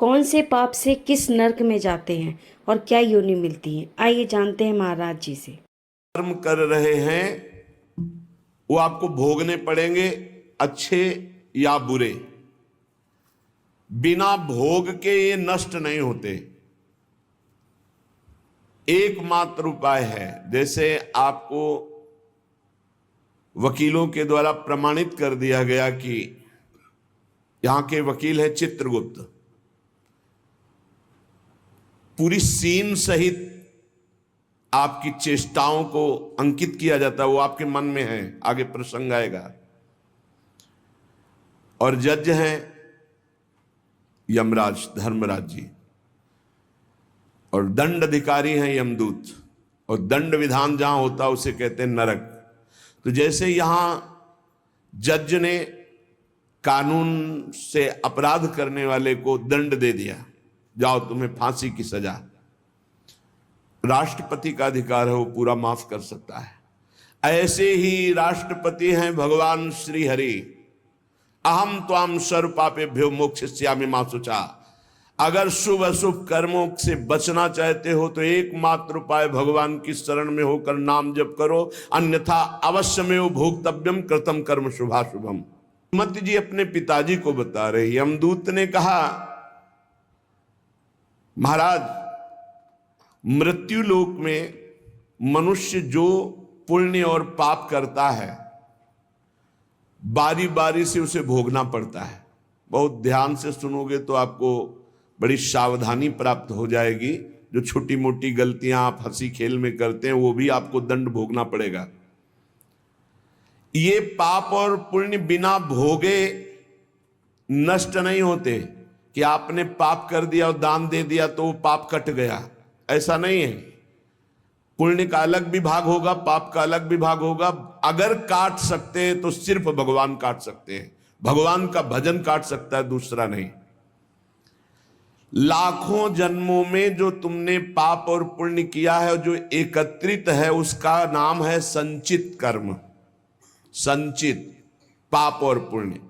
कौन से पाप से किस नरक में जाते हैं और क्या योनि मिलती है? आइए जानते हैं महाराज जी से। कर्म कर रहे हैं वो आपको भोगने पड़ेंगे, अच्छे या बुरे। बिना भोग के ये नष्ट नहीं होते। एकमात्र उपाय है, जैसे आपको वकीलों के द्वारा प्रमाणित कर दिया गया कि यहां के वकील है चित्रगुप्त, पूरी सीन सहित आपकी चेष्टाओं को अंकित किया जाता है, वो आपके मन में है, आगे प्रसंग आएगा। और जज हैं यमराज धर्मराज जी, और दंड अधिकारी हैं यमदूत, और दंड विधान जहां होता है उसे कहते हैं नरक। तो जैसे यहां जज ने कानून से अपराध करने वाले को दंड दे दिया, जाओ तुम्हें फांसी की सजा, राष्ट्रपति का अधिकार है, वो पूरा माफ कर सकता है। ऐसे ही राष्ट्रपति हैं भगवान श्री हरि। अहम त्वाम सर्व पापेभ्यो मोक्षयिष्यामि मा शुचा। अगर शुभ अशुभ कर्मों से बचना चाहते हो तो एकमात्र उपाय भगवान की शरण में होकर नाम जप करो, अन्यथा अवश्यमेव भोक्तव्यम कृतम कर्म शुभाशुभम। मत जी अपने पिताजी को बता रहे, यमदूत ने कहा महाराज, मृत्यु लोक में मनुष्य जो पुण्य और पाप करता है बारी बारी से उसे भोगना पड़ता है। बहुत ध्यान से सुनोगे तो आपको बड़ी सावधानी प्राप्त हो जाएगी। जो छोटी मोटी गलतियां आप हंसी खेल में करते हैं वो भी आपको दंड भोगना पड़ेगा। ये पाप और पुण्य बिना भोगे नष्ट नहीं होते कि आपने पाप कर दिया और दान दे दिया तो वो पाप कट गया, ऐसा नहीं है। पुण्य का अलग विभाग होगा, पाप का अलग विभाग होगा। अगर काट सकते हैं तो सिर्फ भगवान काट सकते हैं। भगवान का भजन काट सकता है, दूसरा नहीं। लाखों जन्मों में जो तुमने पाप और पुण्य किया है, जो एकत्रित है, उसका नाम है संचित कर्म। संचित पाप और पुण्य,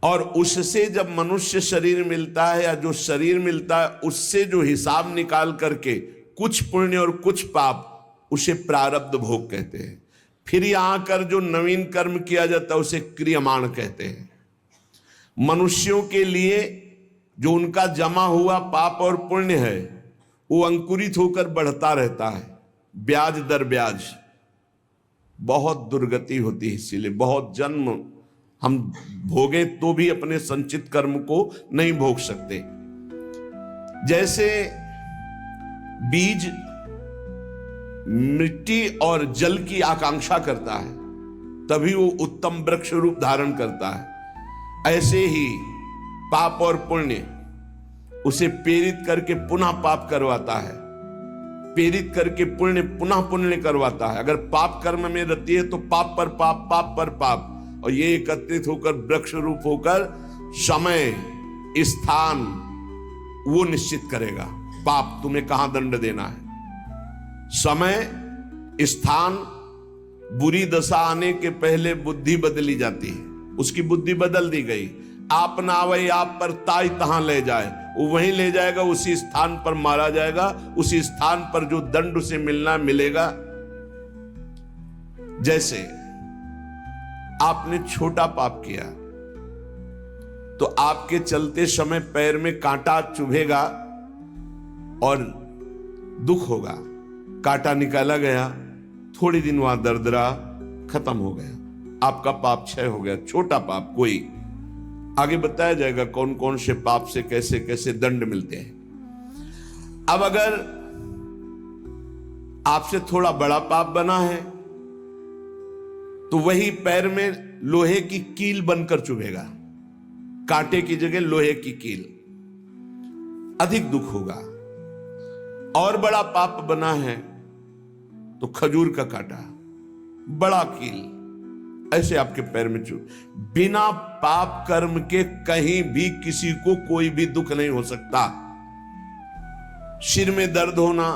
और उससे जब मनुष्य शरीर मिलता है या जो शरीर मिलता है उससे जो हिसाब निकाल करके कुछ पुण्य और कुछ पाप, उसे प्रारब्ध भोग कहते हैं। फिर यहां कर जो नवीन कर्म किया जाता है उसे क्रियमाण कहते हैं। मनुष्यों के लिए जो उनका जमा हुआ पाप और पुण्य है वो अंकुरित होकर बढ़ता रहता है, ब्याज दर ब्याज। बहुत दुर्गति होती है, इसीलिए बहुत जन्म हम भोगे तो भी अपने संचित कर्म को नहीं भोग सकते। जैसे बीज मिट्टी और जल की आकांक्षा करता है तभी वो उत्तम वृक्ष रूप धारण करता है, ऐसे ही पाप और पुण्य उसे प्रेरित करके पुनः पाप करवाता है, प्रेरित करके पुण्य पुनः पुण्य करवाता है। अगर पाप कर्म में रहती है तो पाप पर पाप, पाप पर पाप, और ये एकत्रित होकर वृक्ष रूप होकर समय स्थान वो निश्चित करेगा। पाप तुम्हें कहां दंड देना है, समय स्थान। बुरी दशा आने के पहले बुद्धि बदली जाती है, उसकी बुद्धि बदल दी गई। आप ना आवे आप पर ताई तहां ले जाए, वो वहीं ले जाएगा, उसी स्थान पर मारा जाएगा, उसी स्थान पर जो दंड उसे मिलना मिलेगा। जैसे आपने छोटा पाप किया तो आपके चलते समय पैर में कांटा चुभेगा और दुख होगा। कांटा निकाला गया, थोड़ी दिन वहां दर्द रहा, खत्म हो गया, आपका पाप क्षय हो गया। छोटा पाप कोई, आगे बताया जाएगा कौन कौन से पाप से कैसे कैसे दंड मिलते हैं। अब अगर आपसे थोड़ा बड़ा पाप बना है तो वही पैर में लोहे की कील बनकर चुभेगा, कांटे की जगह लोहे की कील, अधिक दुख होगा। और बड़ा पाप बना है तो खजूर का कांटा, बड़ा कील, ऐसे आपके पैर में चुभ। बिना पाप कर्म के कहीं भी किसी को कोई भी दुख नहीं हो सकता। सिर में दर्द होना,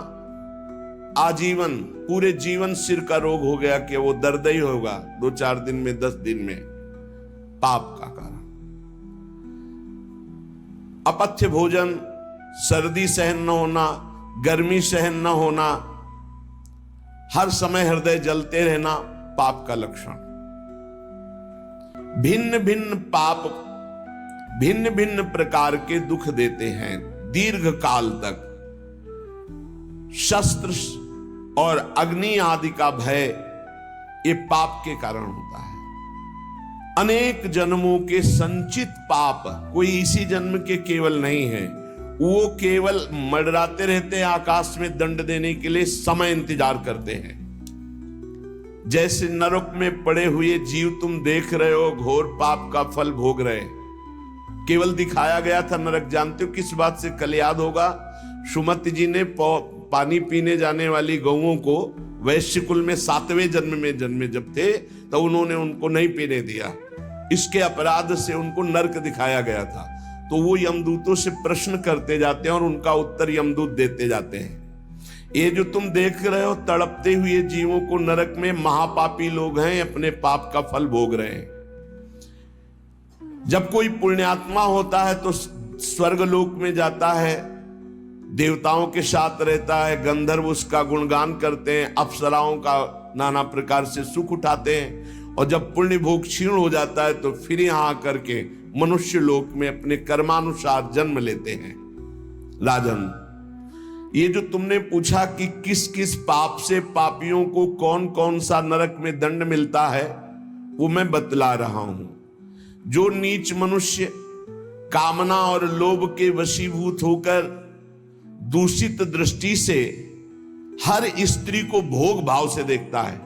आजीवन पूरे जीवन सिर का रोग हो गया कि वो दर्द ही होगा 2-4 दिन में, 10 दिन में, पाप का कारण। अपथ्य भोजन, सर्दी सहन न होना, गर्मी सहन न होना, हर समय हृदय जलते रहना पाप का लक्षण। भिन्न भिन्न पाप भिन्न भिन्न प्रकार के दुख देते हैं दीर्घ काल तक। शस्त्र और अग्नि आदि का भय ये पाप के कारण होता है। अनेक जन्मों के संचित पाप, कोई इसी जन्म के केवल नहीं है, वो केवल मंडराते रहते हैं आकाश में दंड देने के लिए, समय इंतजार करते हैं। जैसे नरक में पड़े हुए जीव तुम देख रहे हो, घोर पाप का फल भोग रहे, केवल दिखाया गया था नरक। जानते हो किस बात से? कल याद होगा, सुमति जी ने पानी पीने जाने वाली गौओं को वैश्य कुल में 7वें जन्म में जन्मे जब थे, तो उन्होंने उनको नहीं पीने दिया। इसके अपराध से उनको नरक दिखाया गया था। तो वो यमदूतों से प्रश्न करते जाते हैं और उनका उत्तर यमदूत देते जाते हैं। ये जो तुम देख रहे हो तड़पते हुए जीवों को नरक में, महापापी लोग हैं, अपने पाप का फल भोग रहे हैं। जब कोई पुण्यात्मा होता है तो स्वर्गलोक में जाता है, देवताओं के साथ रहता है, गंधर्व उसका गुणगान करते हैं, अप्सराओं का नाना प्रकार से सुख उठाते हैं। और जब पुण्य भोग क्षीण हो जाता है तो फिर यहां आकर के मनुष्य लोक में अपने कर्मानुसार जन्म लेते हैं। राजन, ये जो तुमने पूछा कि किस किस पाप से पापियों को कौन कौन सा नरक में दंड मिलता है, वो मैं बतला रहा हूं। जो नीच मनुष्य कामना और लोभ के वशीभूत होकर दूषित दृष्टि से हर स्त्री को भोग भाव से देखता है,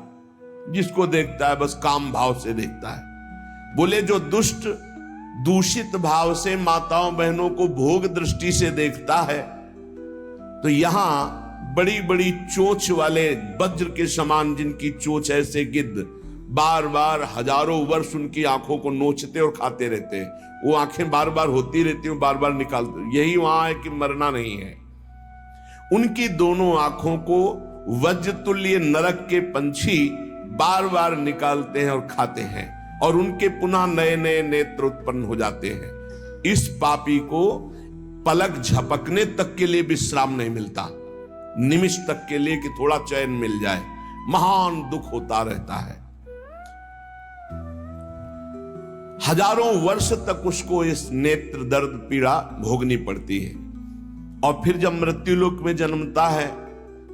जिसको देखता है बस काम भाव से देखता है। बोले जो दुष्ट दूषित भाव से माताओं बहनों को भोग दृष्टि से देखता है, तो यहां बड़ी बड़ी चोंच वाले वज्र के समान जिनकी चोंच ऐसे गिद्ध बार बार हजारों वर्ष उनकी आंखों को नोचते और खाते रहते हैं। वो आंखें बार बार होती रहती हैं, बार बार निकालते। यही वहां है कि मरना नहीं है। उनकी दोनों आंखों को वज्र तुल्य नरक के पंछी बार बार निकालते हैं और खाते हैं, और उनके पुनः नए नए नेत्र उत्पन्न हो जाते हैं। इस पापी को पलक झपकने तक के लिए विश्राम नहीं मिलता, निमिष तक के लिए कि थोड़ा चैन मिल जाए, महान दुख होता रहता है। हजारों वर्ष तक उसको इस नेत्र दर्द पीड़ा भोगनी पड़ती है। और फिर जब मृत्युलोक में जन्मता है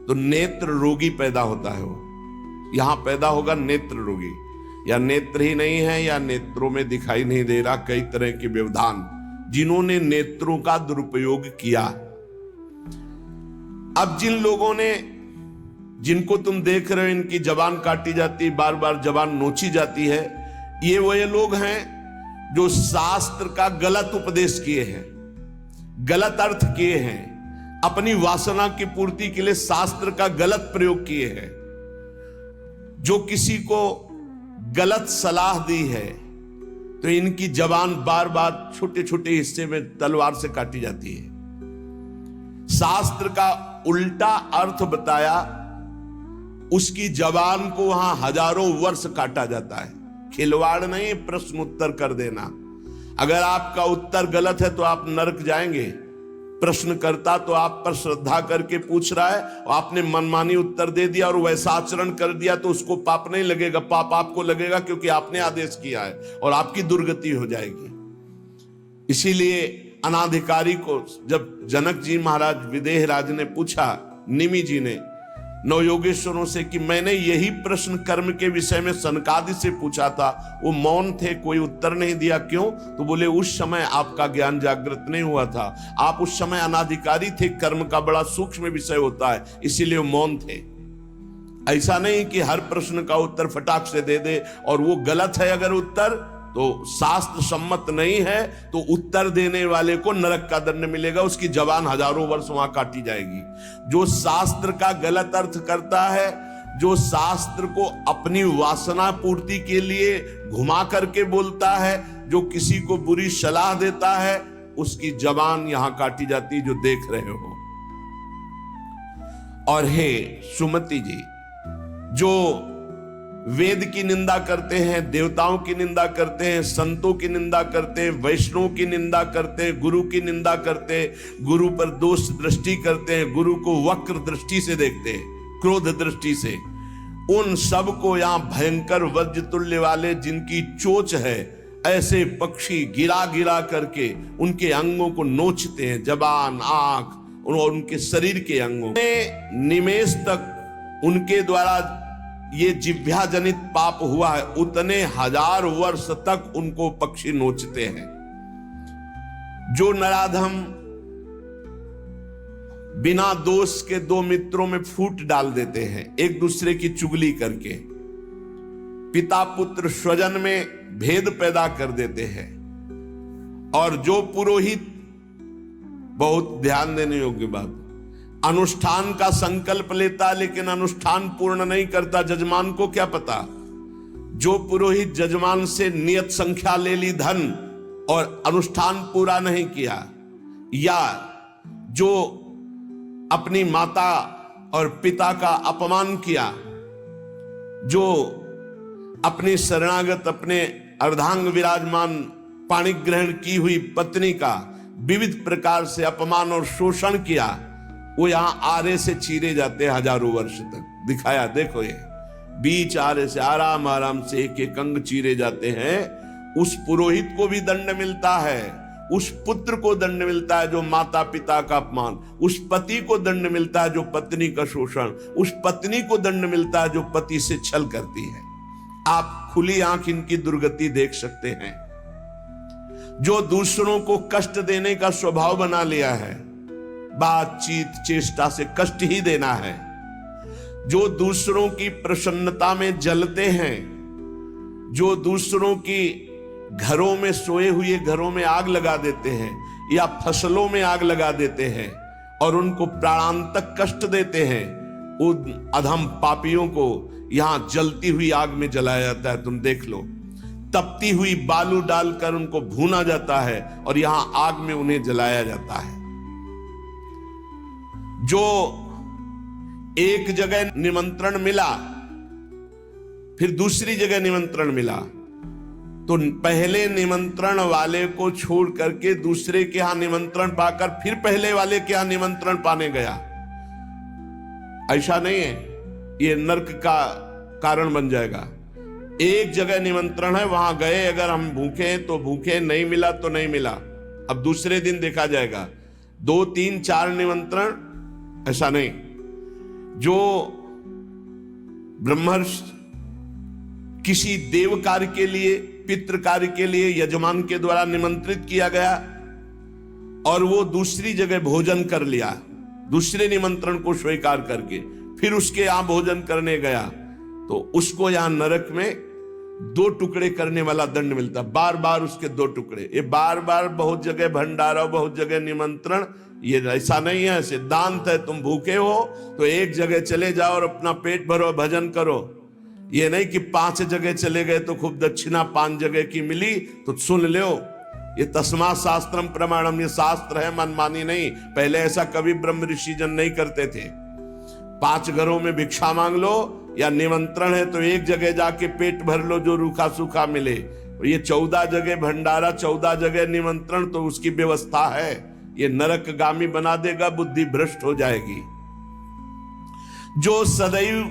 तो नेत्र रोगी पैदा होता है। वो यहां पैदा होगा नेत्र रोगी, या नेत्र ही नहीं है या नेत्रों में दिखाई नहीं दे रहा, कई तरह के व्यवधान, जिन्होंने नेत्रों का दुरुपयोग किया। अब जिन लोगों ने, जिनको तुम देख रहे हो इनकी जबान काटी जाती, बार बार जबान नोची जाती है, ये वही लोग हैं जो शास्त्र का गलत उपदेश किए हैं, गलत अर्थ किए हैं, अपनी वासना की पूर्ति के लिए शास्त्र का गलत प्रयोग किए हैं। जो किसी को गलत सलाह दी है तो इनकी जबान बार बार छोटे छोटे हिस्से में तलवार से काटी जाती है। शास्त्र का उल्टा अर्थ बताया, उसकी जबान को वहां हजारों वर्ष काटा जाता है। खिलवाड़ नहीं, प्रश्न उत्तर कर देना। अगर आपका उत्तर गलत है तो आप नरक जाएंगे। प्रश्नकर्ता तो आप पर श्रद्धा करके पूछ रहा है, और आपने मनमानी उत्तर दे दिया और वैसा आचरण कर दिया तो उसको पाप नहीं लगेगा, पाप आपको लगेगा क्योंकि आपने आदेश किया है और आपकी दुर्गति हो जाएगी। इसीलिए अनाधिकारी को जब जनक जी महाराज विदेह राज ने पूछा, निमि जी ने नवयोगेश्वरों से कि मैंने यही प्रश्न कर्म के विषय में सनकादि से पूछा था, वो मौन थे, कोई उत्तर नहीं दिया, क्यों? तो बोले उस समय आपका ज्ञान जागृत नहीं हुआ था, आप उस समय अनाधिकारी थे, कर्म का बड़ा सूक्ष्म विषय होता है, इसीलिए मौन थे। ऐसा नहीं कि हर प्रश्न का उत्तर फटाक से दे दे, और वो गलत है अगर उत्तर तो शास्त्र सम्मत नहीं है तो उत्तर देने वाले को नरक का दंड मिलेगा, उसकी जबान हजारों वर्ष वहां काटी जाएगी। जो शास्त्र का गलत अर्थ करता है, जो शास्त्र को अपनी वासना पूर्ति के लिए घुमा करके बोलता है, जो किसी को बुरी सलाह देता है, उसकी जबान यहां काटी जाती, जो देख रहे हो। और हे सुमति जी, जो वेद की निंदा करते हैं, देवताओं की निंदा करते हैं, संतों की निंदा करते हैं, वैष्णव की निंदा करते हैं, गुरु की निंदा करते हैं, गुरु पर दोष दृष्टि करते हैं, गुरु को वक्र दृष्टि से देखते हैं, क्रोध दृष्टि से। उन सब को यहां भयंकर वज्र तुल्य वाले जिनकी चोंच है, ऐसे पक्षी गिरा गिरा करके उनके अंगों को नोचते हैं, जबान, आंख और उनके शरीर के अंगों में निमेष तक उनके द्वारा ये जिह्वा जनित पाप हुआ है, उतने 1000 वर्ष तक उनको पक्षी नोचते हैं। जो नराधम बिना दोष के दो मित्रों में फूट डाल देते हैं, एक दूसरे की चुगली करके, पिता पुत्र स्वजन में भेद पैदा कर देते हैं, और जो पुरोहित, बहुत ध्यान देने योग्य बात, अनुष्ठान का संकल्प लेता लेकिन अनुष्ठान पूर्ण नहीं करता, जजमान को क्या पता। जो पुरोहित जजमान से नियत संख्या ले ली धन और अनुष्ठान पूरा नहीं किया, या जो अपनी माता और पिता का अपमान किया, जो अपनी शरणागत, अपने अर्धांग विराजमान पाणिक ग्रहण की हुई पत्नी का विविध प्रकार से अपमान और शोषण किया, वो यहां आरे से चीरे जाते हैं 1000 वर्ष तक। दिखाया, देखो ये बीच आरे से आराम आराम से एक एक अंग चीरे जाते हैं। उस पुरोहित को भी दंड मिलता है, उस पुत्र को दंड मिलता है जो माता पिता का अपमान, उस पति को दंड मिलता है जो पत्नी का शोषण, उस पत्नी को दंड मिलता है जो पति से छल करती है। आप खुली आंख इनकी दुर्गति देख सकते हैं। जो दूसरों को कष्ट देने का स्वभाव बना लिया है, बातचीत चेष्टा से कष्ट ही देना है, जो दूसरों की प्रसन्नता में जलते हैं, जो दूसरों की घरों में, सोए हुए घरों में आग लगा देते हैं या फसलों में आग लगा देते हैं और उनको प्राणांतक कष्ट देते हैं, उन अधम पापियों को यहां जलती हुई आग में जलाया जाता है। तुम देख लो, तपती हुई बालू डालकर उनको भूना जाता है और यहां आग में उन्हें जलाया जाता है। जो एक जगह निमंत्रण मिला, फिर दूसरी जगह निमंत्रण मिला, तो पहले निमंत्रण वाले को छोड़ करके दूसरे के यहां निमंत्रण पाकर फिर पहले वाले के यहां निमंत्रण पाने गया। ऐसा नहीं है, ये नरक का कारण बन जाएगा। एक जगह निमंत्रण है, वहां गए, अगर हम भूखे हैं तो भूखे, नहीं मिला तो नहीं मिला, अब दूसरे दिन देखा जाएगा। 2, 3, 4 निमंत्रण, ऐसा नहीं। जो ब्रह्मर्षि किसी देव कार्य के लिए, पितृ कार्य के लिए यजमान के द्वारा निमंत्रित किया गया और वो दूसरी जगह भोजन कर लिया, दूसरे निमंत्रण को स्वीकार करके फिर उसके यहां भोजन करने गया, तो उसको यहां नरक में 2 टुकड़े करने वाला दंड मिलता, बार बार उसके 2 टुकड़े। ये बार बार बहुत जगह भंडारा, बहुत जगह निमंत्रण, ये ऐसा नहीं है, सिद्धांत है। तुम भूखे हो तो एक जगह चले जाओ और अपना पेट भरो, भजन करो। ये नहीं कि 5 जगह चले गए तो खूब दक्षिणा 5 जगह की मिली तो सुन लो। ये तस्मा शास्त्रम प्रमाणम, ये शास्त्र है, मनमानी नहीं। पहले ऐसा कभी ब्रह्म ऋषि जन नहीं करते थे। 5 घरों में भिक्षा मांग लो, या निमंत्रण है तो एक जगह जाके पेट भर लो जो रूखा सूखा मिले। ये 14 जगह भंडारा, 14 जगह निमंत्रण, तो उसकी व्यवस्था है। ये नरकगामी बना देगा, बुद्धि भ्रष्ट हो जाएगी। जो सदैव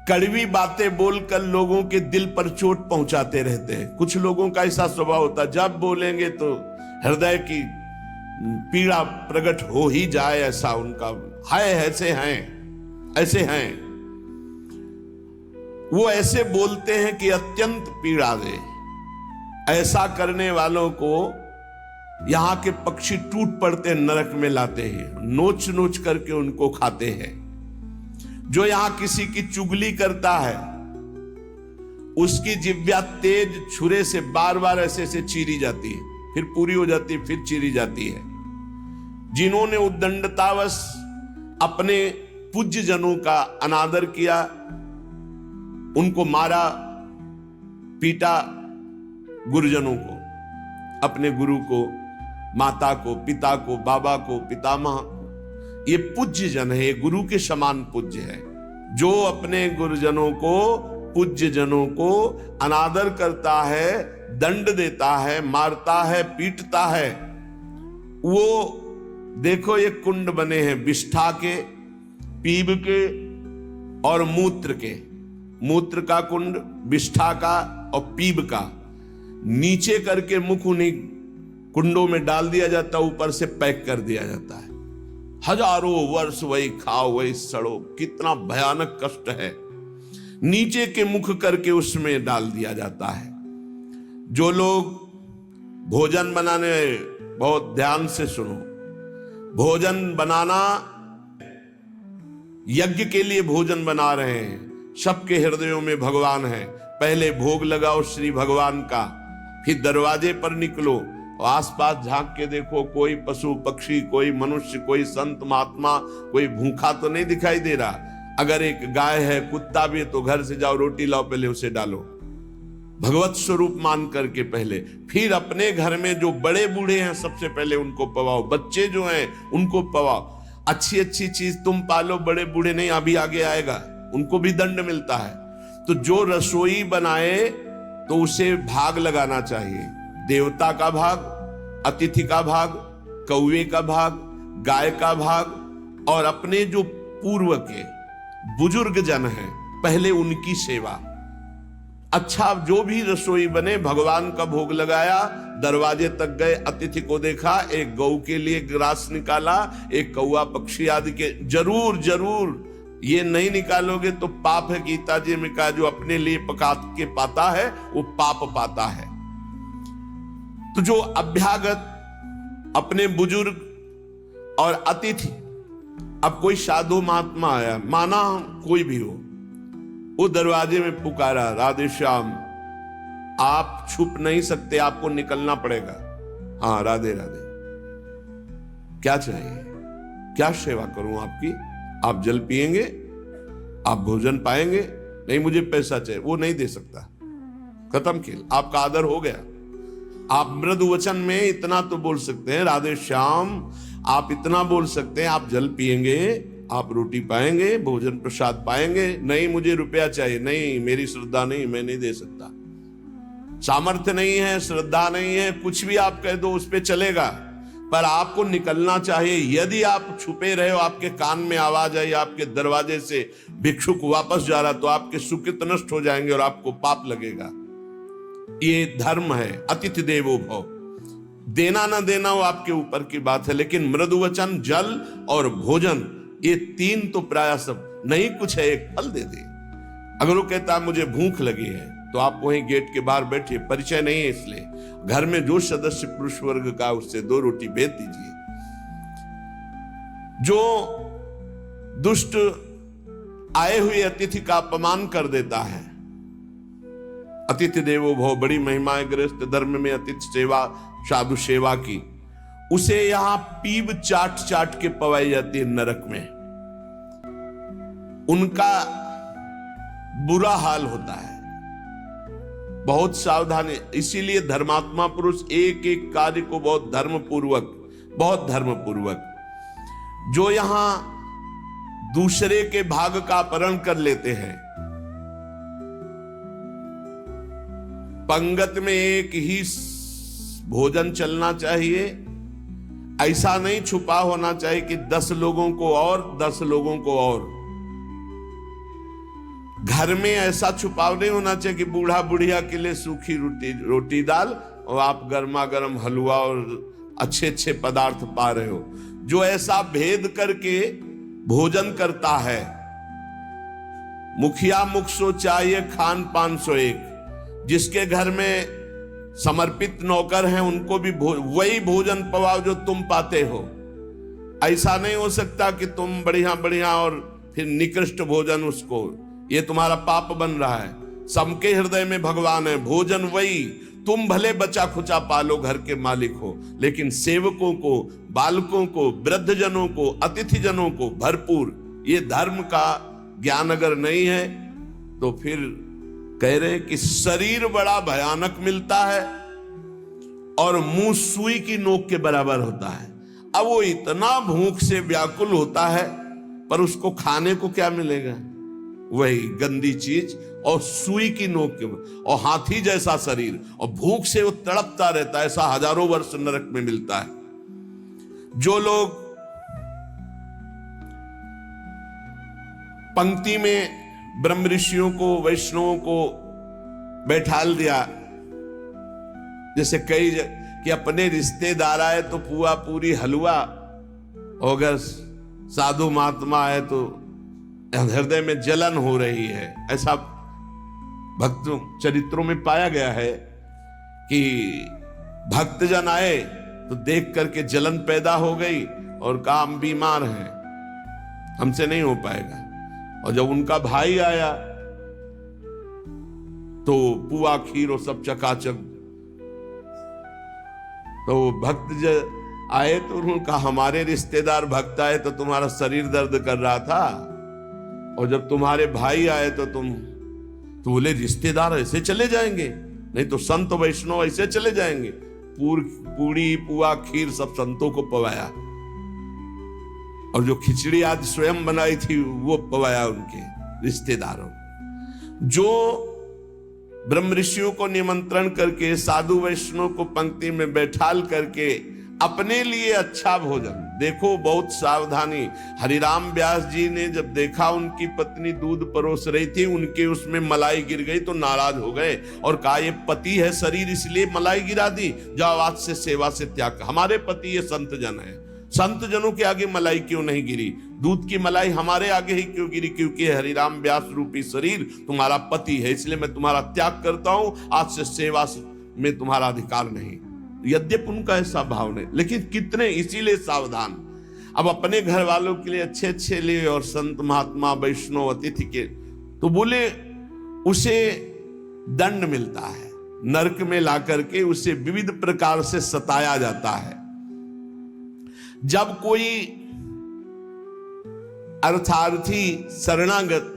कड़वी बातें बोलकर लोगों के दिल पर चोट पहुंचाते रहते हैं। कुछ लोगों का ऐसा स्वभाव होता है, जब बोलेंगे तो हृदय की पीड़ा प्रकट हो ही जाए, ऐसा उनका है। ऐसे हैं वो, ऐसे बोलते हैं कि अत्यंत पीड़ा दे। ऐसा करने वालों को यहां के पक्षी टूट पड़ते नरक में लाते हैं, नोच नोच करके उनको खाते हैं। जो यहां किसी की चुगली करता है, उसकी जिह्वा तेज छुरे से बार बार ऐसे से चीरी जाती है, फिर पूरी हो जाती है, फिर चीरी जाती है। जिन्होंने उद्दंडतावश अपने पूज्य जनों का अनादर किया, उनको मारा, पीटा, गुरुजनों को, अपने गुरु को, माता को, पिता को, बाबा को, पितामह, ये पूज्य जन है, गुरु के समान पूज्य है। जो अपने गुरुजनों को पूज्य जनों को अनादर करता है, दंड देता है, मारता है, पीटता है। वो देखो ये कुंड बने हैं विष्ठा के, पीब के और मूत्र के। मूत्र का कुंड, विष्ठा का और पीब का। नीचे करके मुख उन्हीं कुंडों में डाल दिया जाता है, ऊपर से पैक कर दिया जाता है। हजारों वर्ष वही खाओ वही सड़ो, कितना भयानक कष्ट है। नीचे के मुख करके उसमें डाल दिया जाता है। जो लोग भोजन बनाने, बहुत ध्यान से सुनो, भोजन बनाना, यज्ञ के लिए भोजन बना रहे हैं, सबके हृदयों में भगवान है। पहले भोग लगाओ श्री भगवान का, फिर दरवाजे पर निकलो, आसपास झांक के देखो, कोई पशु पक्षी, कोई मनुष्य, कोई संत महात्मा, कोई भूखा तो नहीं दिखाई दे रहा। अगर एक गाय है, कुत्ता भी है, तो घर से जाओ, रोटी लाओ, पहले उसे डालो, भगवत स्वरूप मान करके पहले। फिर अपने घर में जो बड़े बूढ़े हैं सबसे पहले उनको पवाओ, बच्चे जो हैं उनको पवाओ। अच्छी अच्छी चीज तुम पालो, बड़े बूढ़े नहीं, अभी आगे आएगा, उनको भी दंड मिलता है। तो जो रसोई बनाए तो उसे भाग लगाना चाहिए, देवता का भाग, अतिथि का भाग, कौवे का भाग, गाय का भाग, और अपने जो पूर्व के बुजुर्ग जन हैं पहले उनकी सेवा। अच्छा, जो भी रसोई बने, भगवान का भोग लगाया, दरवाजे तक गए, अतिथि को देखा, एक गौ के लिए ग्रास निकाला, एक कौवा पक्षी आदि के, जरूर जरूर ये नहीं निकालोगे तो पाप है। गीता जी में कहा जो अपने लिए पका के पाता है वो पाप पाता है। तो जो अभ्यागत, अपने बुजुर्ग और अतिथि, अब कोई साधु महात्मा आया, माना कोई भी हो, वो दरवाजे में पुकारा, राधे श्याम, आप छुप नहीं सकते, आपको निकलना पड़ेगा। हाँ, राधे राधे, क्या चाहिए, क्या सेवा करूं आपकी? आप जल पिएंगे, आप भोजन पाएंगे? नहीं, मुझे पैसा चाहिए। वो नहीं दे सकता, खत्म खेल, आपका आदर हो गया। आप मृदु वचन में इतना तो बोल सकते हैं, राधे श्याम, आप इतना बोल सकते हैं, आप जल पिएंगे, आप रोटी पाएंगे, भोजन प्रसाद पाएंगे। नहीं, मुझे रुपया चाहिए। नहीं, मेरी श्रद्धा नहीं, मैं नहीं दे सकता, सामर्थ्य नहीं है, श्रद्धा नहीं है, कुछ भी आप कह दो उस पे चलेगा, पर आपको निकलना चाहिए। यदि आप छुपे रहे हो, आपके कान में आवाज आई आपके दरवाजे से, भिक्षुक वापस जा रहा, तो आपके सुकृत नष्ट हो जाएंगे और आपको पाप लगेगा। ये धर्म है, अतिथि देवो भव। देना ना देना वो आपके ऊपर की बात है, लेकिन मृदु वचन, जल और भोजन, ये तीन तो प्राय सब नहीं, कुछ है एक फल दे दे। अगर वो कहता है मुझे भूख लगी है, तो आप वहीं गेट के बाहर बैठिए, परिचय नहीं है इसलिए, घर में जो सदस्य पुरुष वर्ग का, उससे 2 रोटी भेज दीजिए। जो दुष्ट आए हुए अतिथि का अपमान कर देता है, अतिथि देवो भव, बड़ी महिमा है गृहस्थ धर्म में अतिथि सेवा, साधु सेवा की, उसे यहां पीब चाट चाट के पवाई जाती है नरक में। उनका बुरा हाल होता है, बहुत सावधानी। इसीलिए धर्मात्मा पुरुष एक एक कार्य को बहुत धर्मपूर्वक, जो यहां दूसरे के भाग का अपहरण कर लेते हैं, पंगत में एक ही भोजन चलना चाहिए, ऐसा नहीं छुपा होना चाहिए कि 10 लोगों को और 10 लोगों को और। घर में ऐसा छुपाव नहीं होना चाहिए कि बूढ़ा बुढ़िया के लिए सूखी रोटी दाल और आप गर्मा गर्म हलवा और अच्छे अच्छे पदार्थ पा रहे हो। जो ऐसा भेद करके भोजन करता है, मुखिया मुख सो चाहिए, खान पान सो एक। जिसके घर में समर्पित नौकर हैं उनको भी वही भोजन पवाओ जो तुम पाते हो। ऐसा नहीं हो सकता कि तुम बढ़िया बढ़िया और फिर निकृष्ट भोजन उसको, ये तुम्हारा पाप बन रहा है। सबके हृदय में भगवान है, भोजन वही, तुम भले बचा खुचा पालो, घर के मालिक हो, लेकिन सेवकों को, बालकों को, वृद्धजनों को, अतिथि जनों को भरपूर। ये धर्म का ज्ञान अगर नहीं है तो फिर कह रहे कि शरीर बड़ा भयानक मिलता है और मुंह सुई की नोक के बराबर होता है। अब वो इतना भूख से व्याकुल होता है, पर उसको खाने को क्या मिलेगा? वही गंदी चीज, और सुई की नोक के, और हाथी जैसा शरीर, और भूख से वो तड़पता रहता है, ऐसा हजारों वर्ष नरक में मिलता है। जो लोग पंक्ति में ब्रह्म ऋषियों को, वैष्णवों को बैठाल दिया, जैसे कई कि अपने रिश्तेदार आए तो पुआ पूरी हलवा, और अगर साधु महात्मा आए तो हृदय में जलन हो रही है, ऐसा भक्त चरित्रों में पाया गया है कि भक्तजन आए तो देख करके जलन पैदा हो गई और कहा हम बीमार हैं, हमसे नहीं हो पाएगा। और जब उनका भाई आया तो पुआ खीर और सब चकाचक, तो भक्त आए तो उन्होंने कहा हमारे रिश्तेदार भक्त आए तो तुम्हारा शरीर दर्द कर रहा था, और जब तुम्हारे भाई आए तो तो बोले रिश्तेदार ऐसे चले जाएंगे, नहीं तो संत वैष्णव ऐसे चले जाएंगे। पूरी पुआ खीर सब संतों को पवाया, और जो खिचड़ी आज स्वयं बनाई थी वो पवाया उनके रिश्तेदारों। जो ब्रह्म ऋषियों को निमंत्रण करके, साधु वैष्णव को पंक्ति में बैठाल करके अपने लिए अच्छा भोजन, देखो बहुत सावधानी। हरिराम व्यास जी ने जब देखा उनकी पत्नी दूध परोस रही थी, उनके उसमें मलाई गिर गई तो नाराज हो गए और कहा ये पति है शरीर इसलिए मलाई गिरा दी, जाओ आज से सेवा से त्याग। हमारे पति ये संत जन है, संत जनों के आगे मलाई क्यों नहीं गिरी? दूध की मलाई हमारे आगे ही क्यों गिरी? क्योंकि हरिराम व्यास रूपी शरीर तुम्हारा पति है, इसलिए मैं तुम्हारा त्याग करता हूं, आज से सेवा में तुम्हारा अधिकार नहीं। यद्यपि उनका ऐसा भाव नहीं, लेकिन कितने इसीलिए सावधान। अब अपने घर वालों के लिए अच्छे अच्छे लिए और संत महात्मा वैष्णव अतिथि के, तो बोले उसे दंड मिलता है, नरक में ला करके उसे विविध प्रकार से सताया जाता है। जब कोई अर्थार्थी शरणागत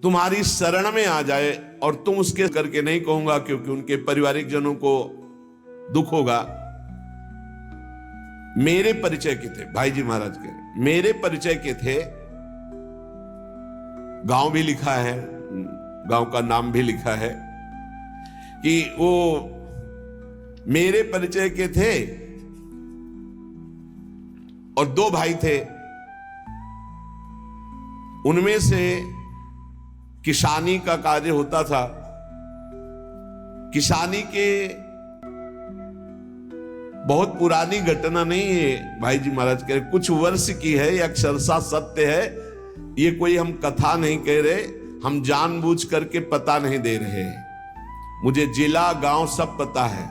तुम्हारी शरण में आ जाए और तुम उसके करके नहीं कहूंगा क्योंकि उनके पारिवारिक जनों को दुख होगा। मेरे परिचय के थे भाई जी महाराज के, मेरे परिचय के थे, गांव भी लिखा है, गांव का नाम भी लिखा है कि वो मेरे परिचय के थे और दो भाई थे। उनमें से किसानी का कार्य होता था। किसानी के बहुत पुरानी घटना नहीं है भाई जी महाराज कह रहे, कुछ वर्ष की है, यह अक्षरशः सत्य है। ये कोई हम कथा नहीं कह रहे, हम जानबूझ करके पता नहीं दे रहे। मुझे जिला गांव सब पता है।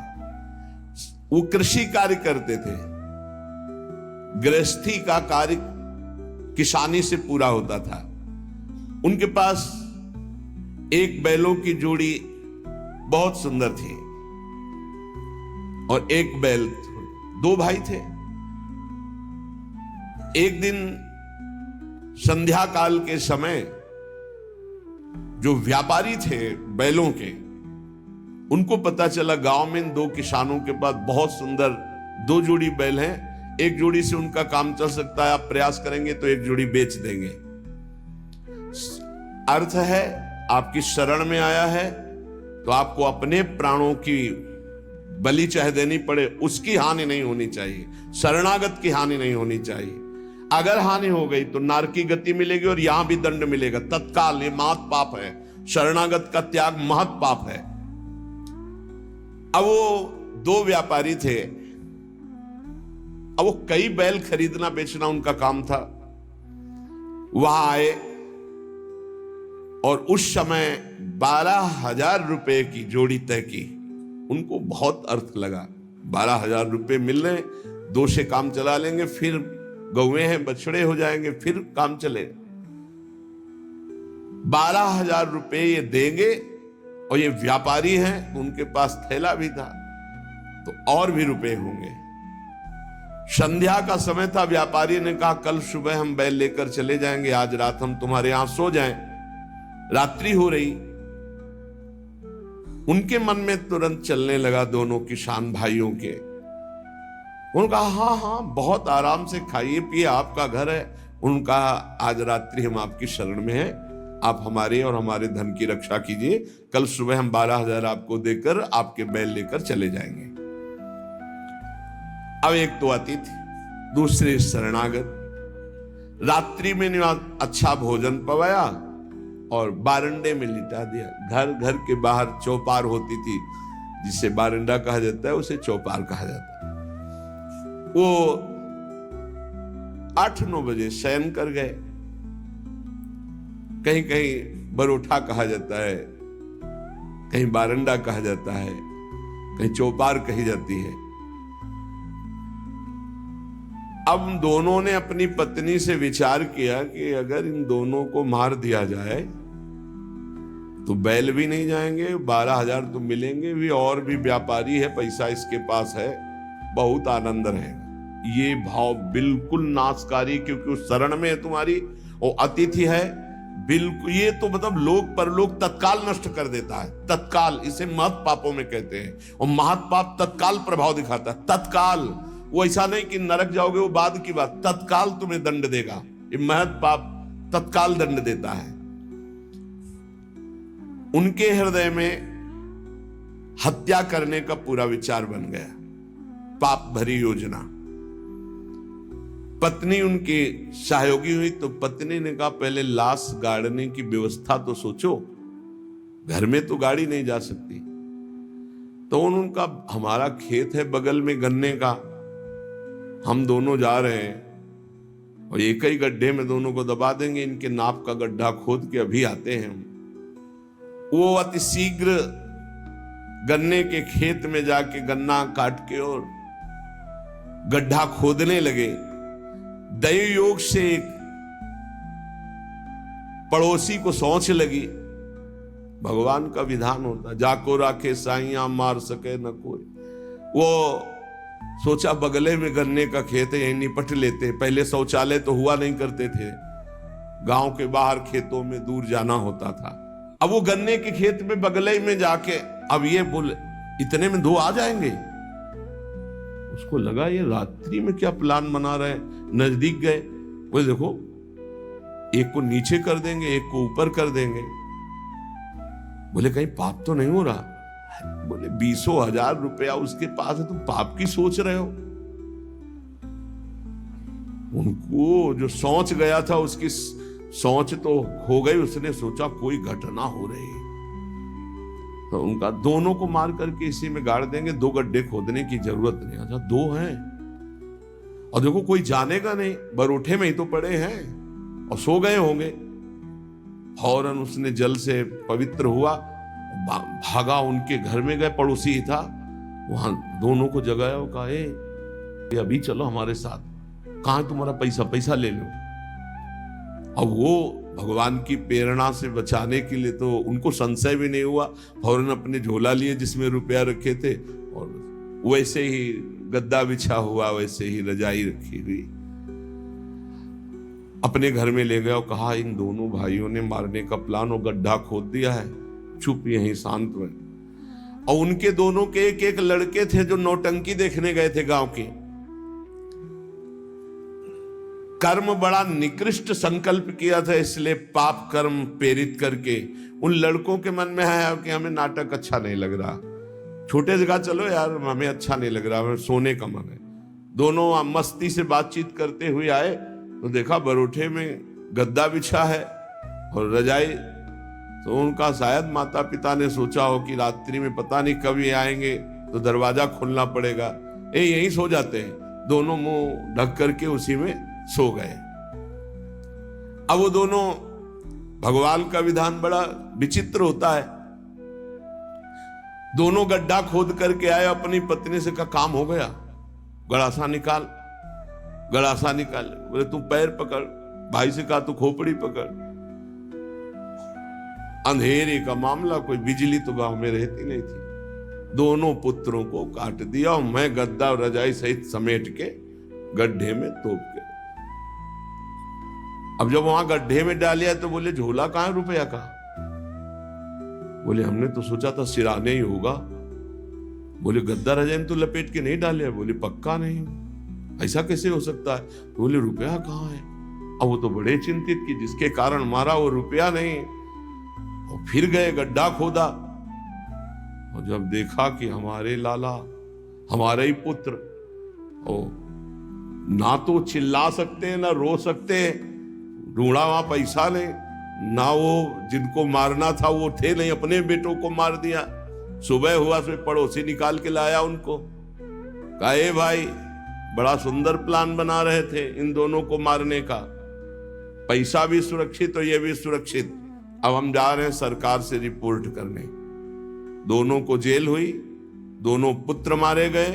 वो कृषि कार्य करते थे, गृहस्थी का कार्य किसानी से पूरा होता था। उनके पास एक बैलों की जोड़ी बहुत सुंदर थी और एक बैल, दो भाई थे। एक दिन संध्या काल के समय जो व्यापारी थे बैलों के, उनको पता चला गांव में दो किसानों के पास बहुत सुंदर दो जोड़ी बैल हैं, एक जोड़ी से उनका काम चल सकता है, आप प्रयास करेंगे तो एक जोड़ी बेच देंगे। अर्थ है आपकी शरण में आया है तो आपको अपने प्राणों की बलि चाहे देनी पड़े, उसकी हानि नहीं होनी चाहिए, शरणागत की हानि नहीं होनी चाहिए। अगर हानि हो गई तो नरक की गति मिलेगी और यहां भी दंड मिलेगा तत्काल। ये महत् पाप है, शरणागत का त्याग महत् पाप है। अब वो दो व्यापारी थे, अब वो कई बैल खरीदना बेचना उनका काम था। वहां आए और उस समय 12,000 रुपए की जोड़ी तय की। उनको बहुत अर्थ लगा, 12,000 रुपए मिल रहे, दो से काम चला लेंगे, फिर गौवे हैं बछड़े हो जाएंगे, फिर काम चले। 12,000 रुपए ये देंगे और ये व्यापारी हैं, उनके पास थैला भी था तो और भी रुपए होंगे। संध्या का समय था, व्यापारी ने कहा कल सुबह हम बैल लेकर चले जाएंगे, आज रात हम तुम्हारे यहां सो जाएं। रात्रि हो रही, उनके मन में तुरंत चलने लगा दोनों किसान भाइयों के। उन्होंने कहा हाँ हाँ बहुत आराम से खाइए पिए, आपका घर है। उनका आज रात्रि हम आपकी शरण में हैं, आप हमारे और हमारे धन की रक्षा कीजिए। कल सुबह हम 12,000 आपको देकर आपके बैल लेकर चले जाएंगे। अब एक तो अतिथि, दूसरे शरणागत। रात्रि में अच्छा भोजन पवाया और बारंडे में लिटा दिया। घर के बाहर चौपार होती थी, जिसे बारंडा कहा जाता है, उसे चौपार कहा जाता है। वो 8-9 बजे शयन कर गए। कहीं कहीं बरोठा कहा जाता है, कहीं बारंडा कहा जाता है, कहीं चौपार कही जाती है। अब दोनों ने अपनी पत्नी से विचार किया कि अगर इन दोनों को मार दिया जाए तो बैल भी नहीं जाएंगे, 12,000 तो मिलेंगे भी, और भी व्यापारी है, पैसा इसके पास है, बहुत आनंद रहेगा। ये भाव बिल्कुल नाशकारी, क्योंकि उस शरण में है तुम्हारी, और अतिथि है बिल्कुल। ये तो मतलब लोक परलोक तत्काल नष्ट कर देता है, तत्काल। इसे महत् पापों में कहते हैं, और महत् पाप तत्काल प्रभाव दिखाता है, तत्काल। वो ऐसा नहीं कि नरक जाओगे, वो बाद की बात, तत्काल तुम्हें दंड देगा। ये महत् पाप तत्काल दंड देता है। उनके हृदय में हत्या करने का पूरा विचार बन गया, पाप भरी योजना। पत्नी उनकी सहयोगी हुई तो पत्नी ने कहा, पहले लाश गाड़ने की व्यवस्था तो सोचो, घर में तो गाड़ी नहीं जा सकती। तो उनका, हमारा खेत है बगल में गन्ने का, हम दोनों जा रहे हैं और एक ही गड्ढे में दोनों को दबा देंगे, इनके नाप का गड्ढा खोद के अभी आते हैं। वो अति शीघ्र गन्ने के खेत में जाके गन्ना काट के और गड्ढा खोदने लगे। दैव योग से एक पड़ोसी को सोच लगी, भगवान का विधान होता, जाको राखे साइया मार सके न कोई। वो सोचा बगले में गन्ने का खेत है, यहीं निपट लेते। पहले शौचालय तो हुआ नहीं करते थे, गांव के बाहर खेतों में दूर जाना होता था। अब वो गन्ने के खेत में बगले में जाके, अब ये बोले इतने में 2 आ जाएंगे। उसको लगा ये रात्रि में क्या प्लान बना रहे हैं। नजदीक गए, बोले देखो एक को नीचे कर देंगे, एक को ऊपर कर देंगे। बोले कहीं पाप तो नहीं हो रहा। बोले 20,000 रुपया उसके पास है, तुम पाप की सोच रहे हो। उनको जो सोच गया था, उसकी सोच तो हो गई। उसने सोचा कोई घटना हो रही है, तो उनका दोनों को मार करके इसी में गाड़ देंगे, 2 गड्ढे खोदने की जरूरत नहीं। अच्छा 2 हैं, और देखो कोई जानेगा नहीं, बरोठे में ही तो पड़े हैं और सो गए होंगे। फौरन उसने जल से पवित्र हुआ, भागा उनके घर में गए, पड़ोसी ही था, वहां दोनों को जगाया और कहा, ये अभी चलो हमारे साथ, कहां तुम्हारा पैसा ले लो। अब वो भगवान की प्रेरणा से बचाने के लिए तो उनको संशय भी नहीं हुआ, फौरन अपने झोला लिए जिसमें रुपया रखे थे, और वैसे ही गद्दा बिछा हुआ, वैसे ही रजाई रखी हुई, अपने घर में ले गया और कहा, इन दोनों भाइयों ने मारने का प्लान और गड्ढा खोद दिया है, चुप यहीं शांत में। और उनके दोनों के एक लड़के थे जो नौटंकी देखने गए थे गांव के। कर्म बड़ा निकृष्ट संकल्प किया था, इसलिए पाप कर्म प्रेरित करके उन लड़कों के मन में है कि हमें नाटक अच्छा नहीं लग रहा, छोटे जगह चलो यार, हमें अच्छा नहीं लग रहा, हमें सोने का मन है। दोनों मस्ती से बातचीत करते हुए आए तो देखा बरोठे में गद्दा बिछा है और रजाई। तो उनका शायद माता पिता ने सोचा हो कि रात्रि में पता नहीं कब ये आएंगे, तो दरवाजा खोलना पड़ेगा, यहीं सो जाते हैं। दोनों मुंह ढक करके उसी में सो गए। अब वो दोनों, भगवान का विधान बड़ा विचित्र होता है। दोनों गड्ढा खोद करके आए, अपनी पत्नी से कहा काम हो गया, गड़ासा निकाल, गड़ासा निकाल। बोले तू पैर पकड़, भाई से कहा तू खोपड़ी पकड़। अंधेरे का मामला, कोई बिजली तो गांव में रहती नहीं थी। दोनों पुत्रों को काट दिया और मैं गद्दा और रजाई सहित समेट के गड्ढे में तोप के। अब जब वहां गड्ढे में डालिया तो बोले झोला कहां है रुपया का? बोले हमने तो सोचा था सिराने ही होगा। बोले गद्दा रजाई में तो लपेट के नहीं डाले। बोले पक्का नहीं, ऐसा कैसे हो सकता है? बोले रुपया कहां है? अब वो तो बड़े चिंतित कि जिसके कारण मारा वो रुपया नहीं। और फिर गए, गड्ढा खोदा, और जब देखा कि हमारे लाला, हमारे ही पुत्र, ओ ना तो चिल्ला सकते ना रो सकते, ढूंढा वहां पैसा ले, ना वो जिनको मारना था वो थे नहीं, अपने बेटों को मार दिया। सुबह हुआ तो पड़ोसी निकाल के लाया उनको, कहा ए भाई बड़ा सुंदर प्लान बना रहे थे इन दोनों को मारने का, पैसा भी सुरक्षित और ये भी सुरक्षित, अब हम जा रहे हैं सरकार से रिपोर्ट करने। दोनों को जेल हुई, दोनों पुत्र मारे गए,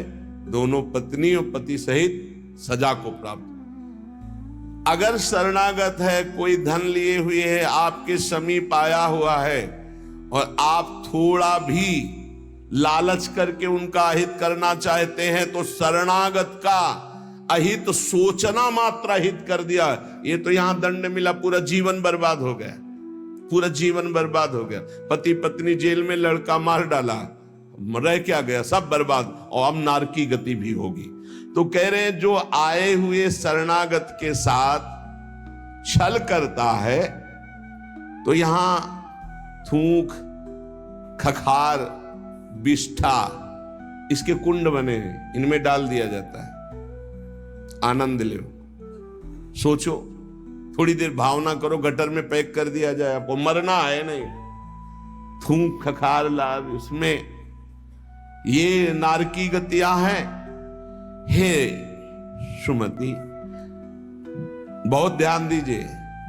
दोनों पत्नी और पति सहित सजा को प्राप्त। अगर शरणागत है, कोई धन लिए हुए है, आपके समीप आया हुआ है और आप थोड़ा भी लालच करके उनका अहित करना चाहते हैं, तो शरणागत का अहित सोचना मात्र अहित कर दिया, ये तो यहां दंड मिला, पूरा जीवन बर्बाद हो गया, पूरा जीवन बर्बाद हो गया। पति पत्नी जेल में, लड़का मार डाला, रह क्या गया, सब बर्बाद, और अब नारकी गति भी होगी। तो कह रहे हैं जो आए हुए शरणागत के साथ छल करता है, तो यहां थूक, खखार, बिष्ठा, इसके कुंड बने हैं, इनमें डाल दिया जाता है, आनंद लो। सोचो, थोड़ी देर भावना करो, गटर में पैक कर दिया जाए, आपको मरना है नहीं, थूक खखार लाभ, उसमें ये नारकी गतियां हैं। हे सुमति, बहुत ध्यान दीजिए,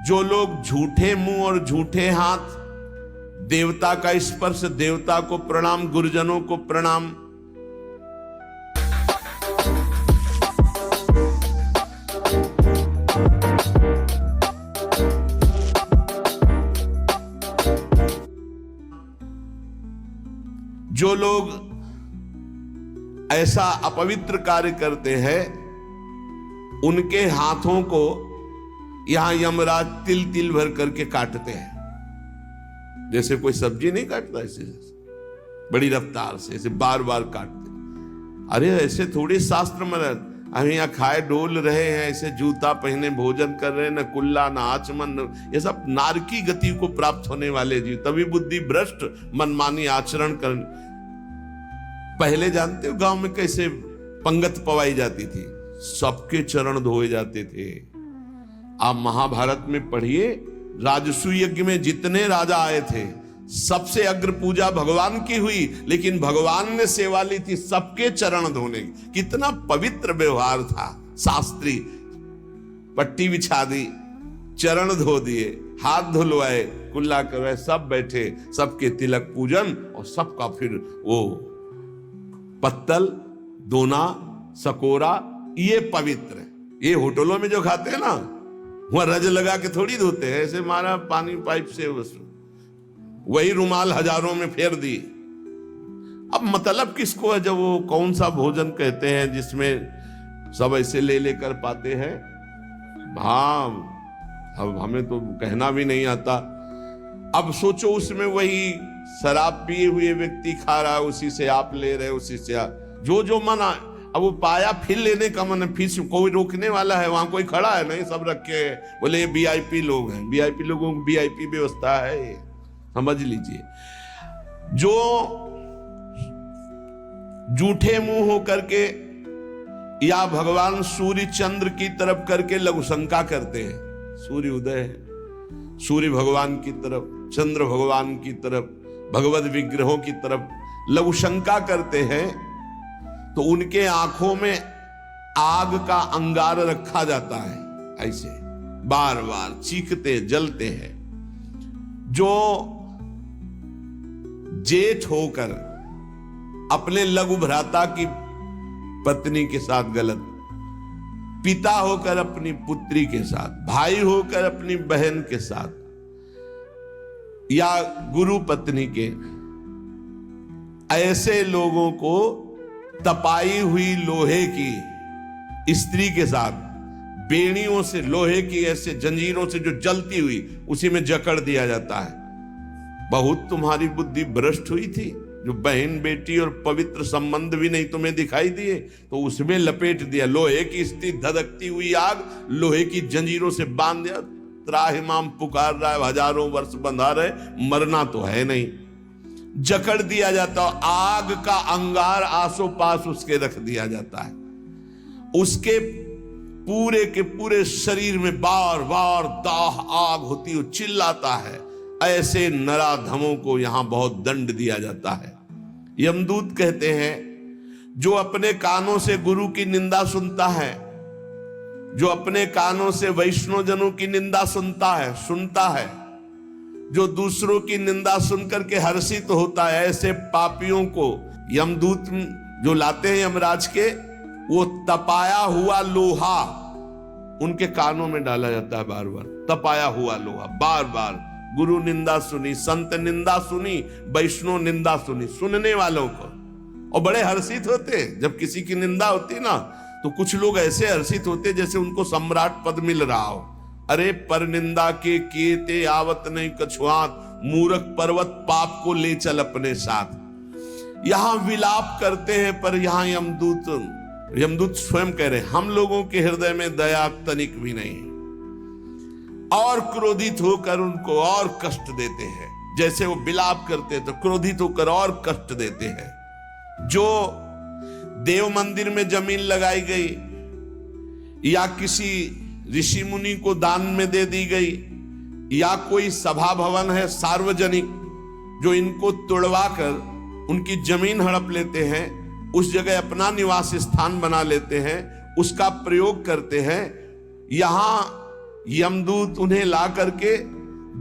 जो लोग झूठे मुंह और झूठे हाथ, देवता का स्पर्श, देवता को प्रणाम, गुरुजनों को प्रणाम, जो लोग ऐसा अपवित्र कार्य करते हैं, उनके हाथों को यहां यमराज तिल तिल भर करके काटते हैं। जैसे कोई सब्जी नहीं काटता, ऐसे बड़ी रफ्तार से ऐसे बार बार काटते। अरे ऐसे थोड़ी शास्त्र में, हम यहाँ खाए डोल रहे हैं, ऐसे जूता पहने भोजन कर रहे हैं, न कुल्ला न आचमन, ये सब नारकी गति को प्राप्त होने वाले जीव, तभी बुद्धि भ्रष्ट, मनमानी आचरण कर। पहले जानते हो गांव में कैसे पंगत पवाई जाती थी, सबके चरण धोए जाते थे। आप महाभारत में पढ़िए, राजसूय यज्ञ में जितने राजा आए थे, सबसे अग्र पूजा भगवान की हुई, लेकिन भगवान ने सेवा ली थी सबके चरण धोने की। कितना पवित्र व्यवहार था, शास्त्री, पट्टी बिछा दी, चरण धो दिए, हाथ धुलवाए, कुल्ला करवाए, सब बैठे, सबके तिलक पूजन, और सबका फिर वो पत्तल, दोना, सकोरा, ये पवित्र है। ये होटलों में जो खाते हैं ना, वहां रज लगा के थोड़ी धोते हैं, ऐसे मारा पानी पाइप से, वही रुमाल हजारों में फेर दी। अब मतलब किसको है, जब वो कौन सा भोजन कहते हैं जिसमें सब ऐसे ले लेकर पाते हैं। हाँ, अब हमें तो कहना भी नहीं आता। अब सोचो, उसमें वही शराब पिए हुए व्यक्ति खा रहा है, उसी से आप ले रहे, उसी से जो जो मना। अब वो पाया फिर लेने का मन, फिर कोई रोकने वाला है, वहां कोई खड़ा है नहीं, सब रखे हैं, बोले ये वीआईपी लोग हैं, वीआईपी लोगों की वीआईपी व्यवस्था है, समझ लीजिए। जो जूठे मुंह होकर के या भगवान सूर्य चंद्र की तरफ करके लघु शंका करते हैं, सूर्य उदय है, सूर्य भगवान की तरफ, चंद्र भगवान की तरफ, भगवत विग्रहों की तरफ लघु शंका करते हैं, तो उनके आंखों में आग का अंगार रखा जाता है, ऐसे बार बार चीखते जलते हैं। जो जेठ होकर अपने लघु भ्राता की पत्नी के साथ गलत, पिता होकर अपनी पुत्री के साथ, भाई होकर अपनी बहन के साथ, या गुरु पत्नी के, ऐसे लोगों को तपाई हुई लोहे की स्त्री के साथ बेड़ियों से, लोहे की ऐसे जंजीरों से जो जलती हुई, उसी में जकड़ दिया जाता है। बहुत तुम्हारी बुद्धि भ्रष्ट हुई थी, जो बहन बेटी और पवित्र संबंध भी नहीं तुम्हें दिखाई दिए, तो उसमें लपेट दिया। लोहे की स्थिति धधकती हुई आग, लोहे की जंजीरों से बांध दिया। त्राहिमाम पुकार रहा है, हजारों वर्ष बंधा रहे, मरना तो है नहीं। जकड़ दिया जाता, आग का अंगार आसो पास उसके रख दिया जाता है। उसके पूरे के पूरे शरीर में बार बार दाह आग होती है, चिल्लाता है। ऐसे नराधमों को यहां बहुत दंड दिया जाता है। यमदूत कहते हैं, जो अपने कानों से गुरु की निंदा सुनता है, जो अपने कानों से वैष्णव जनों की निंदा सुनता है, जो दूसरों की निंदा सुनकर के हर्षित होता है, ऐसे पापियों को यमदूत जो लाते हैं यमराज के, वो तपाया हुआ लोहा उनके कानों में डाला जाता है। बार बार तपाया हुआ लोहा, बार बार। गुरु निंदा सुनी, संत निंदा सुनी, वैष्णव निंदा सुनी, सुनने वालों को, और बड़े हर्षित होते। जब किसी की निंदा होती ना, तो कुछ लोग ऐसे हर्षित होते जैसे उनको सम्राट पद मिल रहा हो। अरे पर निंदा के किए ते आवत नहीं कछुआत, मूर्ख पर्वत पाप को ले चल अपने साथ। यहां विलाप करते हैं, पर यहां यमदूत स्वयं कह रहे हैं, हम लोगों के हृदय में दया तनिक भी नहीं है, और क्रोधित होकर उनको और कष्ट देते हैं। जैसे वो विलाप करते हैं तो क्रोधित होकर और कष्ट देते हैं। जो देव मंदिर में जमीन लगाई गई, या किसी ऋषि मुनि को दान में दे दी गई, या कोई सभा भवन है सार्वजनिक, जो इनको तुड़वा कर उनकी जमीन हड़प लेते हैं, उस जगह अपना निवास स्थान बना लेते हैं, उसका प्रयोग करते हैं। यहां यमदूत उन्हें ला करके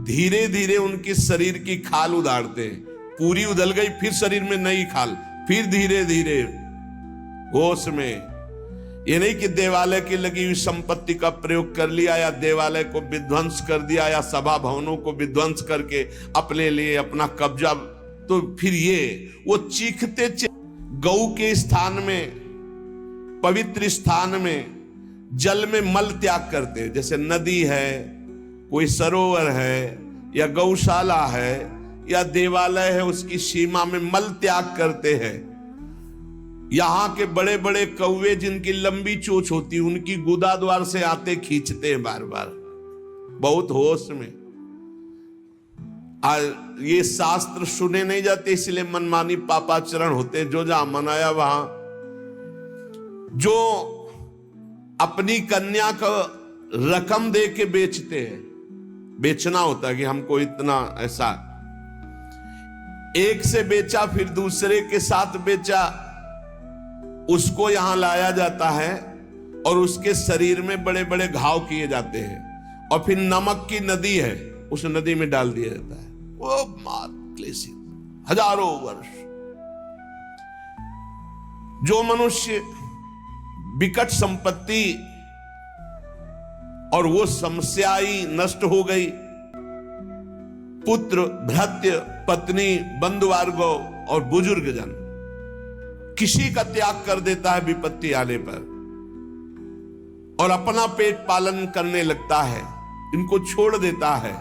धीरे धीरे उनके शरीर की खाल उधारते हैं। पूरी उधल गई, फिर शरीर में नई खाल, फिर धीरे धीरे होश में। ये नहीं कि देवालय की लगी हुई संपत्ति का प्रयोग कर लिया, या देवालय को विध्वंस कर दिया, या सभा भवनों को विध्वंस करके अपने लिए अपना कब्जा। तो फिर ये वो चीखते गऊ के स्थान में, पवित्र स्थान में जल में मल त्याग करते, जैसे नदी है, कोई सरोवर है, या गौशाला है, या देवालय है, उसकी सीमा में मल त्याग करते हैं। यहां के बड़े बड़े कौवे जिनकी लंबी चोंच होती, उनकी गुदा द्वार से आते खींचते हैं बार बार, बहुत होश में। ये शास्त्र सुने नहीं जाते, इसलिए मनमानी पापाचरण होते हैं। जो जहां मनाया वहां, जो अपनी कन्या को रकम दे के बेचते हैं, बेचना होता है कि हमको इतना, ऐसा एक से बेचा फिर दूसरे के साथ बेचा, उसको यहां लाया जाता है और उसके शरीर में बड़े बड़े घाव किए जाते हैं, और फिर नमक की नदी है, उस नदी में डाल दिया जाता है। वो मार क्लेशी हजारों वर्ष। जो मनुष्य विकट संपत्ति और वो समस्या ही नष्ट हो गई, पुत्र, भृत्य, पत्नी, बंधुवर्ग और बुजुर्ग जन, किसी का त्याग कर देता है विपत्ति आने पर, और अपना पेट पालन करने लगता है, इनको छोड़ देता है।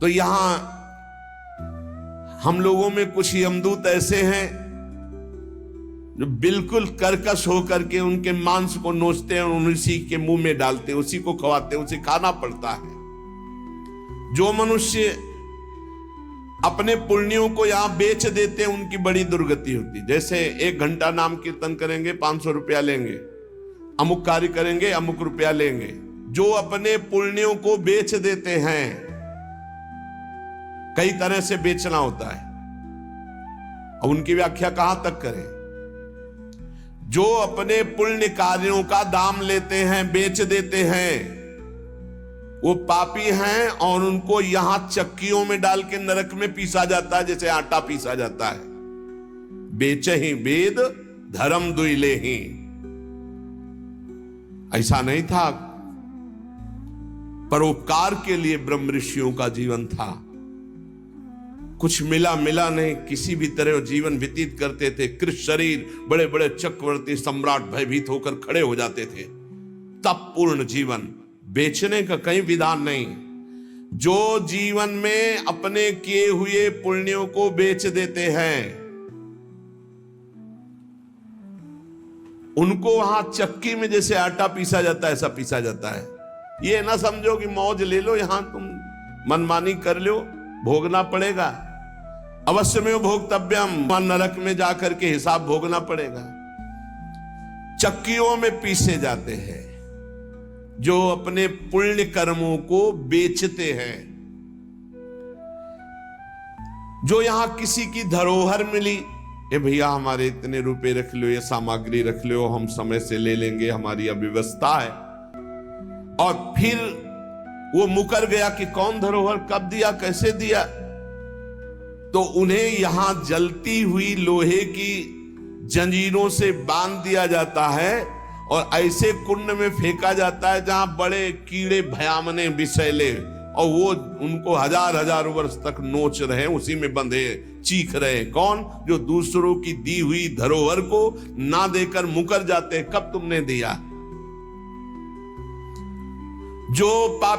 तो यहां हम लोगों में कुछ यमदूत ऐसे हैं जो बिल्कुल कर्कश होकर के उनके मांस को नोचते हैं और उसी के मुंह में डालते, उसी को खवाते, उसे खाना पड़ता है। जो मनुष्य अपने पुण्यों को यहां बेच देते हैं, उनकी बड़ी दुर्गति होती। जैसे 1 घंटा नाम कीर्तन करेंगे 500 रुपया लेंगे, अमुक कार्य करेंगे अमुक रुपया लेंगे। जो अपने पुण्यों को बेच देते हैं, कई तरह से बेचना होता है, अब उनकी व्याख्या कहां तक करें। जो अपने पुण्य कार्यों का दाम लेते हैं, बेच देते हैं, वो पापी हैं, और उनको यहां चक्कियों में डाल के नरक में पीसा जाता है, जैसे आटा पीसा जाता है। बेचे ही वेद धर्म दुइले ही, ऐसा नहीं था। परोपकार के लिए ब्रह्म ऋषियों का जीवन था। कुछ मिला नहीं, किसी भी तरह जीवन व्यतीत करते थे। कृष्ण शरीर, बड़े बड़े चक्रवर्ती सम्राट भयभीत होकर खड़े हो जाते थे। तप पूर्ण जीवन, बेचने का कहीं विधान नहीं। जो जीवन में अपने किए हुए पुण्यों को बेच देते हैं, उनको वहां चक्की में जैसे आटा पीसा जाता है ऐसा पीसा जाता है। ये ना समझो कि मौज ले लो, यहां तुम मनमानी कर लो, भोगना पड़ेगा। अवश्य में भोक्तव्यम, नरक में जाकर के हिसाब भोगना पड़ेगा। चक्कियों में पीसे जाते हैं जो अपने पुण्य कर्मों को बेचते हैं। जो यहां किसी की धरोहर मिली, ए भैया हमारे इतने रुपए रख लो, ये सामग्री रख लो, हम समय से ले लेंगे, हमारी अव्यवस्था है, और फिर वो मुकर गया कि कौन धरोहर कब दिया कैसे दिया, तो उन्हें यहां जलती हुई लोहे की जंजीरों से बांध दिया जाता है और ऐसे कुंड में फेंका जाता है जहां बड़े कीड़े भयामने विषैले, और वो उनको हजार हजार वर्ष तक नोच रहे, उसी में बंधे चीख रहे। कौन? जो दूसरों की दी हुई धरोहर को ना देकर मुकर जाते, कब तुमने दिया। जो पाप